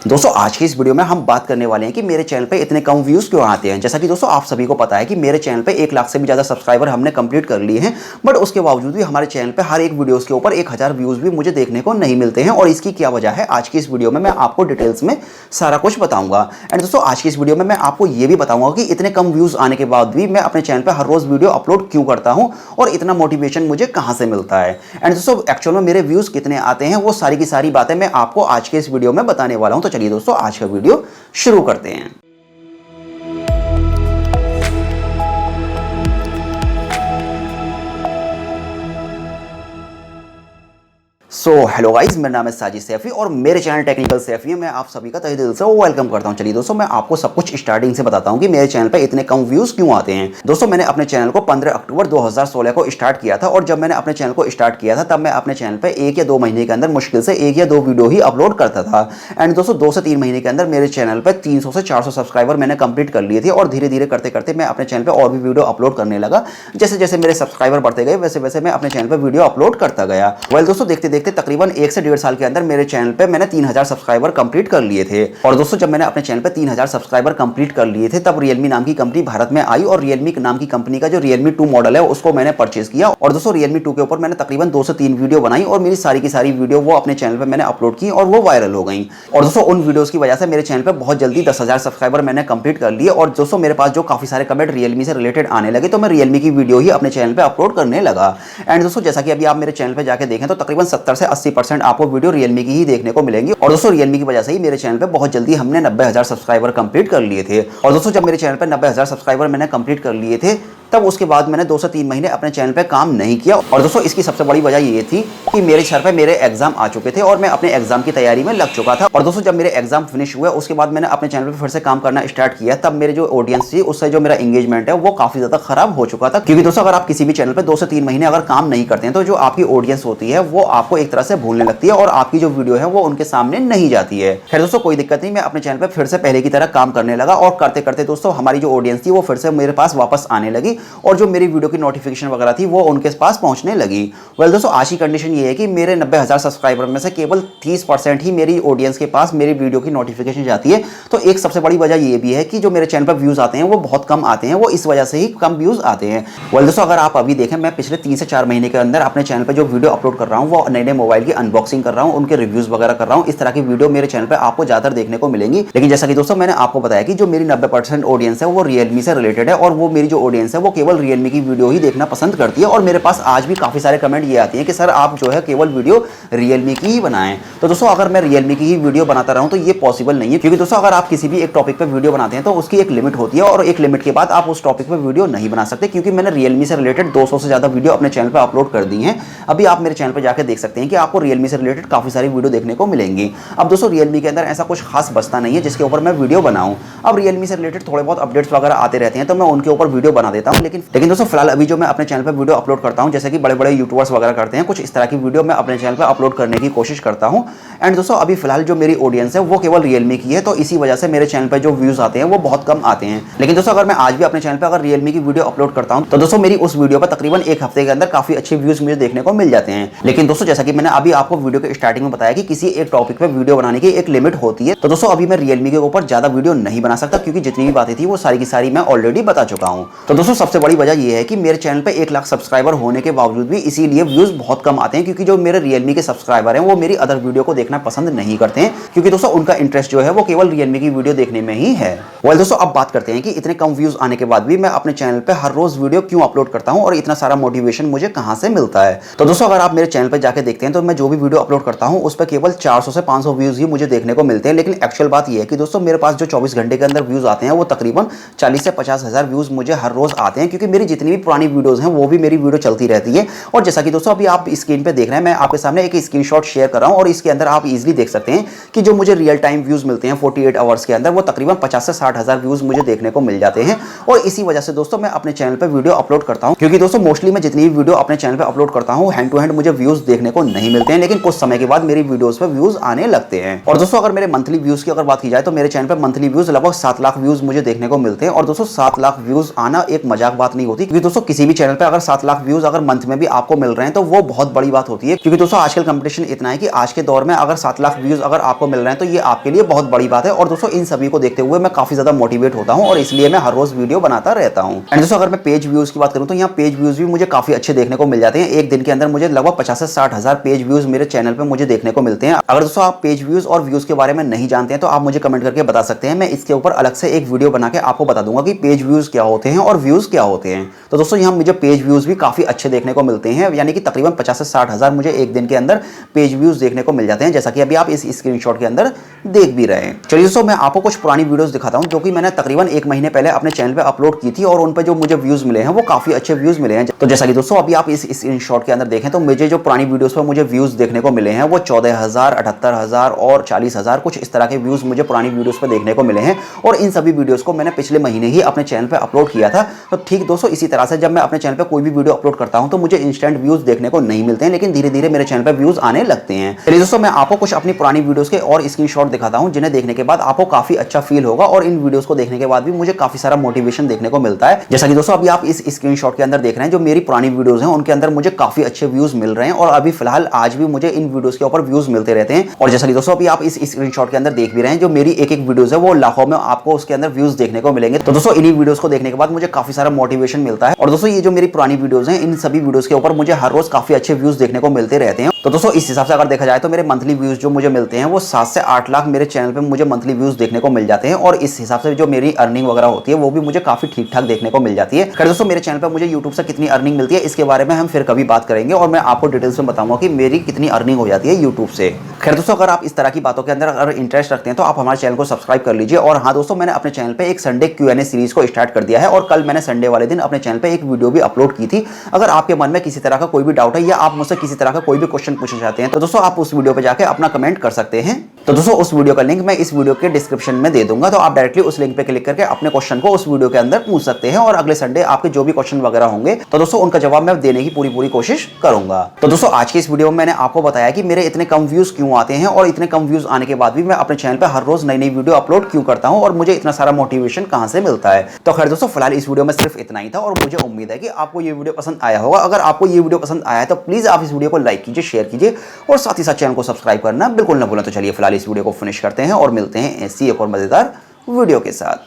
दोस्तों आज की इस वीडियो में हम बात करने वाले हैं कि मेरे चैनल पे इतने कम व्यूज़ क्यों आते हैं। जैसा कि दोस्तों आप सभी को पता है कि मेरे चैनल पे 1 लाख से भी ज़्यादा सब्सक्राइबर हमने कंप्लीट कर लिए हैं, बट उसके बावजूद भी हमारे चैनल पे हर एक वीडियोस के ऊपर 1000 व्यूज़ भी मुझे देखने को नहीं मिलते हैं। और इसकी क्या वजह है, आज की इस वीडियो में मैं आपको डिटेल्स में सारा कुछ बताऊंगा। एंड दोस्तों आज की इस वीडियो में मैं आपको ये भी बताऊंगा कि इतने कम व्यूज़ आने के बाद भी मैं अपने चैनल पर हर रोज़ वीडियो अपलोड क्यों करता हूँ और इतना मोटिवेशन मुझे कहाँ से मिलता है। एंड दोस्तों एक्चुअल में मेरे व्यूज़ कितने आते हैं, वो सारी की सारी बातें मैं आपको आज के इस वीडियो में बताने वाला हूँ। तो चलिए दोस्तों आज का वीडियो शुरू करते हैं। हेलो गाइस, मेरा नाम है साजिद सैफी और मेरे चैनल टेक्निकल सैफी है। मैं आप सभी का तहे दिल से वेलकम करता हूं। चलिए दोस्तों मैं आपको सब कुछ स्टार्टिंग से बताता हूं कि मेरे चैनल पे इतने कम व्यूज क्यों आते हैं। दोस्तों मैंने अपने चैनल को 15 अक्टूबर 2016 को स्टार्ट किया था और जब मैंने अपने चैनल को स्टार्ट किया था तब मैं अपने चैनल पे 1 या 2 महीने के अंदर मुश्किल से 1 या 2 वीडियो ही अपलोड करता था। एंड दोस्तों 2 से 3 महीने के अंदर मेरे चैनल पर 300 से 400 सब्सक्राइबर मैंने कंप्लीट कर लिए थे और धीरे धीरे करते करते मैं अपने चैनल पर और भी वीडियो अपलोड करने लगा। जैसे जैसे मेरे सब्सक्राइबर बढ़ते गए वैसे वैसे मैं अपने चैनल पर वीडियो अपलोड करता गया। वेल दोस्तों देखते देखते तकरीबन 1 से 1.5 साल के अंदर मेरे चैनल पे मैंने 3000 सब्सक्राइबर कंप्लीट कर लिए थे। और दोस्तों जब मैंने अपने चैनल पे 3000 सब्सक्राइबर कंप्लीट कर लिए थे तब Realme नाम की कंपनी भारत में आई और Realme नाम की कंपनी का जो Realme 2 मॉडल है उसको मैंने परचेज किया। और दोस्तों Realme 2 के ऊपर मैंने तकरीबन 2 से 3 वीडियो बनाई और मेरी सारी की सारी वीडियो वो अपने चैनल पे मैंने अपलोड की और वो वायरल हो गई। और दोस्तों उन वीडियोस की वजह से मेरे चैनल पे बहुत जल्दी 10,000 सब्सक्राइबर मैंने कंप्लीट कर लिए। और दोस्तों मेरे पास जो काफी सारे कमेंट Realme से रिलेटेड आने लगे तो मैं Realme की वीडियो ही अपने चैनल पे अपलोड करने लगा। एंड दोस्तों जैसा कि अभी आप मेरे चैनल पे जाके देखें तो तकरीबन 70 से 80% आपको वीडियो Realme की ही देखने को मिलेंगी। और दोस्तों Realme की वजह से ही मेरे चैनल पे बहुत जल्दी हमने 90,000 सब्सक्राइबर कंप्लीट कर लिए थे। और दोस्तों जब मेरे चैनल पे 90,000 सब्सक्राइबर मैंने कंप्लीट कर लिए थे तब उसके बाद मैंने 2 से 3 महीने अपने चैनल पे काम नहीं किया। और दोस्तों इसकी सबसे बड़ी वजह ये थी कि मेरे सर पे मेरे एग्जाम आ चुके थे और मैं अपने एग्जाम की तैयारी में लग चुका था। और दोस्तों जब मेरे एग्जाम फिनिश हुए उसके बाद मैंने अपने चैनल पे फिर से काम करना स्टार्ट किया तब मेरे जो ऑडियंस थी उससे जो मेरा एंगेजमेंट है वो काफी ज्यादा खराब हो चुका था। क्योंकि दोस्तों अगर आप किसी भी चैनल पे 2 से 3 महीने अगर काम नहीं करते हैं तो जो आपकी ऑडियंस होती है वो आपको एक तरह से भूलने लगती है और आपकी जो वीडियो है वो उनके सामने नहीं जाती है। खैर दोस्तों कोई दिक्कत नहीं, मैं अपने चैनल पे फिर से पहले की तरह काम करने लगा और करते करते दोस्तों हमारी जो ऑडियंस थी वो फिर से मेरे पास वापस आने लगी और जो मेरी वीडियो की नोटिफिकेशन वगैरह थी वो उनके पास पहुंचने लगी। वेल दोस्तों आज की कंडीशन ये है कि मेरे 90,000 सब्सक्राइबर में से केवल 30% ही मेरी ऑडियंस के पास मेरी वीडियो की नोटिफिकेशन जाती है। तो एक सबसे बड़ी वजह ये भी है कि जो मेरे चैनल पर व्यूज आते हैं वो बहुत कम आते हैं, वो इस वजह से ही कम व्यूज आते हैं। वेल दोस्तों अगर आप अभी देखें मैं पिछले 3 से 4 महीने के अंदर अपने चैनल पर जो वीडियो अपलोड कर रहा हूँ वो नए नए मोबाइल की अनबॉक्सिंग कर रहा हूँ, उनके रिव्यूज वगैरह कर रहा हूँ। इस तरह की वीडियो मेरे चैनल पर आपको ज्यादा देखने को मिलेंगी। लेकिन जैसा कि दोस्तों मैंने आपको बताया कि जो मेरी 90% ऑडियंस है वो Realme से रिलेटेड है और वो मेरी जो ऑडियंस है वो केवल Realme की वीडियो ही देखना पसंद करती है। और मेरे पास आज भी काफी सारे कमेंट ये आते हैं कि सर आप जो है केवल वीडियो Realme की ही बनाएं। तो दोस्तों अगर मैं Realme की ही वीडियो बनाता रहूं तो ये पॉसिबल नहीं है, क्योंकि दोस्तों अगर आप किसी भी एक टॉपिक पे वीडियो बनाते हैं तो उसकी एक लिमिट होती है और एक लिमिट के बाद आप उस टॉपिक पे वीडियो नहीं बना सकते। क्योंकि मैंने Realme से रिलेटेड 200 से ज्यादा वीडियो अपने चैनल पर अपलोड कर दी हैं। अभी आप मेरे चैनल पर जाकर देख सकते हैं कि आपको Realme से रिलेटेड काफी सारी वीडियो देखने को मिलेंगी। अब दोस्तों Realme के अंदर ऐसा कुछ खास बचता नहीं है जिसके ऊपर मैं वीडियो बनाऊं। अब Realme से रिलेटेड थोड़े बहुत अपडेट्स वगैरह आते रहते हैं तो मैं उनके ऊपर वीडियो बना देता हूं। लेकिन दोस्तों फिलहाल अभी जो मैं अपने चैनल पर वीडियो अपलोड करता हूं जैसे कि बड़े बड़े यूट्यूबर्स वगैरह करते हैं, कुछ इस तरह की वीडियो मैं अपने चैनल पे अपलोड करने की कोशिश करता हूं। एंड दोस्तों अभी फिलहाल जो मेरी ऑडियंस है वो केवल Realme की है, तो इसी वजह से मेरे चैनल पे जो व्यूज आते हैं वो बहुत कम आते हैं। लेकिन दोस्तों अगर मैं आज भी अपने चैनल पे अगर Realme की वीडियो अपलोड करता हूं तो दोस्तों मेरी उस वीडियो पर तकरीबन 1 हफ्ते के अंदर काफी अच्छे व्यूज मुझे देखने को मिल जाते हैं। लेकिन दोस्तों जैसा कि मैंने अभी आपको वीडियो के स्टार्टिंग में बताया कि किसी एक टॉपिक पे वीडियो बनाने की एक लिमिट होती है, तो दोस्तों अभी मैं Realme के ऊपर ज्यादा वीडियो नहीं बना सकता क्योंकि जितनी भी बातें थी वो सारी की सारी मैं ऑलरेडी बता चुका हूं। तो दोस्तों सबसे बड़ी वजह यह है कि मेरे चैनल पे 1 लाख सब्सक्राइबर होने के बावजूद भी इसीलिए व्यूज बहुत कम आते हैं, क्योंकि जो मेरे Realme के सब्सक्राइबर हैं वो मेरी अदर वीडियो को देखना पसंद नहीं करते हैं, क्योंकि दोस्तों उनका इंटरेस्ट जो है वो केवल Realme की वीडियो देखने में ही है। वेल दोस्तों अब बात करते हैं कि इतने कम व्यूज आने के बाद भी मैं अपने चैनल पे हर रोज वीडियो क्यों अपलोड करता हूं और इतना सारा मोटिवेशन मुझे कहां से मिलता है। तो दोस्तों अगर आप मेरे चैनल पे जाके देखते हैं तो मैं जो भी वीडियो अपलोड करता हूं उस पर केवल 400 से 500 व्यूज ही मुझे देखने को मिलते हैं। लेकिन एक्चुअल बात यह है कि दोस्तों मेरे पास जो 24 घंटे के अंदर व्यूज आते हैं वो तकरीबन 40 से 50,000 व्यूज मुझे हर रोज आते हैं, क्योंकि मेरी जितनी भी पुरानी वीडियोज हैं वो भी मेरी वीडियो चलती रहती है। और जैसा कि दोस्तों अभी आप स्क्रीन पे देख रहे हैं, मैं आपके सामने एक स्क्रीनशॉट शेयर कर रहा हूं और इसके अंदर आप इजीली देख सकते हैं कि जो मुझे रियल टाइम व्यूज मिलते हैं 48 आवर्स के अंदर वो तकरीबन 50 से 60,000 व्यूज मुझे देखने को मिल जाते हैं। और इसी वजह से दोस्तों मैं अपने चैनल पे वीडियो अपलोड करता हूं, क्योंकि दोस्तों मोस्टली मैं जितनी भी वीडियो अपने चैनल पे अपलोड करता हूं हैंड टू हैंड मुझे व्यूज देखने को नहीं मिलते हैं, लेकिन कुछ समय के बाद मेरी वीडियोस पे व्यूज आने लगते हैं। और दोस्तों अगर मेरे मंथली व्यूज की अगर बात की जाए तो मेरे चैनल पे मंथली व्यूज लगभग 7 लाख व्यूज मुझे देखने को मिलते हैं। और दोस्तों 7 लाख व्यूज आना एक मजाक मजाक बात नहीं होती, क्योंकि दोस्तों किसी भी चैनल पे अगर 7 लाख व्यूज अगर मंथ में भी आपको मिल रहे हैं तो वो बहुत बड़ी बात होती है। क्योंकि दोस्तों आजकल कंपटीशन इतना है कि आज के दौर में अगर 7 लाख व्यूज अगर आपको मिल रहे हैं तो ये आपके लिए बहुत बड़ी बात है। और दोस्तों इन सभी को देखते हुए मैं काफी ज्यादा मोटिवेट होता हूं और इसलिए मैं हर रोज वीडियो बनाता रहता हूं। एंड दोस्तों अगर मैं पेज व्यूज की बात करूं तो यहाँ पेज व्यूज भी मुझे काफी अच्छे देखने को मिल जाते हैं। एक दिन के अंदर मुझे लगभग 50 से 60 हजार पेज व्यूज मेरे चैनल पे मुझे देखने को मिलते हैं। अगर दोस्तों आप पेज व्यूज और व्यूज के बारे में नहीं जानते हैं तो आप मुझे कमेंट करके बता सकते हैं, मैं इसके ऊपर अलग से एक वीडियो बना के आपको बता दूंगा कि पेज व्यूज क्या होते हैं और व्यूज क्या होते हैं। तो दोस्तों यहाँ मुझे पेज व्यूज भी काफी अच्छे देखने को मिलते हैं, यानी कि तकरीबन 50 से 60 हजार मुझे एक दिन के अंदर पेज व्यूज देखने को मिल जाते हैं, जैसा कि अभी आप इस स्क्रीनशॉट के अंदर देख भी रहे हैं। चलिए दोस्तों मैं आपको कुछ पुरानी वीडियोस दिखाता हूं जो कि मैंने तकरीबन 1 महीने पहले अपने चैनल पे अपलोड की थी और उन पे जो मुझे व्यूज मिले हैं वो काफी अच्छे व्यूज मिले हैं। तो जैसा कि दोस्तों अभी आप इस स्क्रीनशॉट के अंदर देखें तो मुझे जो पुरानी वीडियोस पे मुझे व्यूज देखने को मिले हैं वो 14,000, 78,000 और 40,000 कुछ इस तरह के व्यूज मुझे पुरानी वीडियोस पे देखने को मिले हैं। और इन सभी वीडियोस को मैंने पिछले महीने ही अपने चैनल पे अपलोड किया था। तो ठीक दोस्तों इसी तरह से जब मैं अपने चैनल पे कोई भी वीडियो अपलोड करता हूं तो मुझे इंस्टेंट व्यूज देखने को नहीं मिलते हैं, लेकिन धीरे धीरे मेरे चैनल पे व्यूज आने लगते हैं। चलिए दोस्तों मैं आपको कुछ अपनी पुरानी वीडियोस के और स्क्रीनशॉट दिखाता हूं जिन्हें देखने के बाद आपको काफी अच्छा फील होगा और इन वीडियोस को देखने के बाद भी मुझे काफी सारा मोटिवेशन देखने को मिलता है। जैसा कि दोस्तों अभी आप इस स्क्रीनशॉट के अंदर देख रहे हैं जो मेरी पुरानी वीडियोस हैं उनके अंदर मुझे काफी अच्छे व्यूज मिल रहे हैं और अभी फिलहाल आज भी मुझे इन वीडियोस के ऊपर व्यूज मिलते रहते हैं। और जैसा कि दोस्तों अभी आप इस स्क्रीनशॉट के अंदर देख भी रहे हैं जो मेरी एक वीडियोस है वो लाखों में आपको उसके अंदर व्यूज देखने को मिलेंगे। तो दोस्तों इन्हीं वीडियोस को देखने के बाद मुझे काफी सारा मोटिवेशन मिलता है। और दोस्तों ये जो मेरी पुरानी वीडियोस हैं इन सभी वीडियोस के ऊपर मुझे हर रोज काफी अच्छे व्यूज देखने को मिलते रहते हैं। तो दोस्तों इस हिसाब से अगर देखा जाए तो मेरे मंथली व्यूज जो मुझे मिलते हैं वो 7 से 8 लाख मेरे चैनल पे मुझे मंथली व्यूज देखने को मिल जाते हैं। और इस हिसाब से जो मेरी अर्निंग वगैरह होती है वो भी मुझे काफी ठीक ठाक देखने को मिल जाती है। खैर दोस्तों मेरे चैनल पे मुझे यूट्यूब से कितनी अर्निंग मिलती है इसके बारे में हम फिर कभी बात करेंगे और मैं आपको डिटेल्स में बताऊंगा कि मेरी कितनी अर्निंग हो जाती है यूट्यूब से। खैर दोस्तों अगर आप इस तरह की बातों के अंदर अगर इंटरेस्ट रखते हैं तो आप हमारे चैनल को सब्सक्राइब कर लीजिए। और हाँ दोस्तों मैंने अपने चैनल पे एक संडे Q&A सीरीज को स्टार्ट कर दिया है और कल मैंने संडे वाले दिन अपने चैनल पे एक वीडियो भी अपलोड की थी। अगर आपके मन में किसी तरह का कोई भी डाउट है या आप मुझसे किसी तरह का कोई भी क्वेश्चन पूछना चाहते हैं तो दोस्तों आप उस वीडियो पे जाके अपना कमेंट कर सकते हैं। तो दोस्तों उस वीडियो का लिंक मैं इस वीडियो के डिस्क्रिप्शन में दे दूंगा, तो आप डायरेक्टली उस लिंक पे क्लिक करके अपने क्वेश्चन को उस वीडियो के अंदर पूछ सकते हैं और अगले संडे आपके जो भी क्वेश्चन वगैरह होंगे तो दोस्तों उनका जवाब मैं देने की पूरी कोशिश करूंगा। तो दोस्तों आज के इस वीडियो में मैंने आपको बताया कि मेरे इतने कम व्यूज क्यों आते हैं और इतने कम व्यूज आने के बाद भी मैं अपने चैनल पे हर रोज नई वीडियो अपलोड क्यों करता हूं और मुझे इतना सारा मोटिवेशन कहां से मिलता है। तो खैर दोस्तों फिलहाल इस वीडियो में सिर्फ इतना ही था और मुझे उम्मीद है कि आपको ये वीडियो पसंद आया होगा। अगर आपको ये वीडियो पसंद आया है तो प्लीज आप इस वीडियो को लाइक कीजिए, शेयर कीजिए और साथ ही साथ चैनल को सब्सक्राइब करना बिल्कुल ना भूलें। तो चलिए फिलहाल इस वीडियो को फिनिश करते हैं और मिलते हैं ऐसी एक और मजेदार वीडियो के साथ।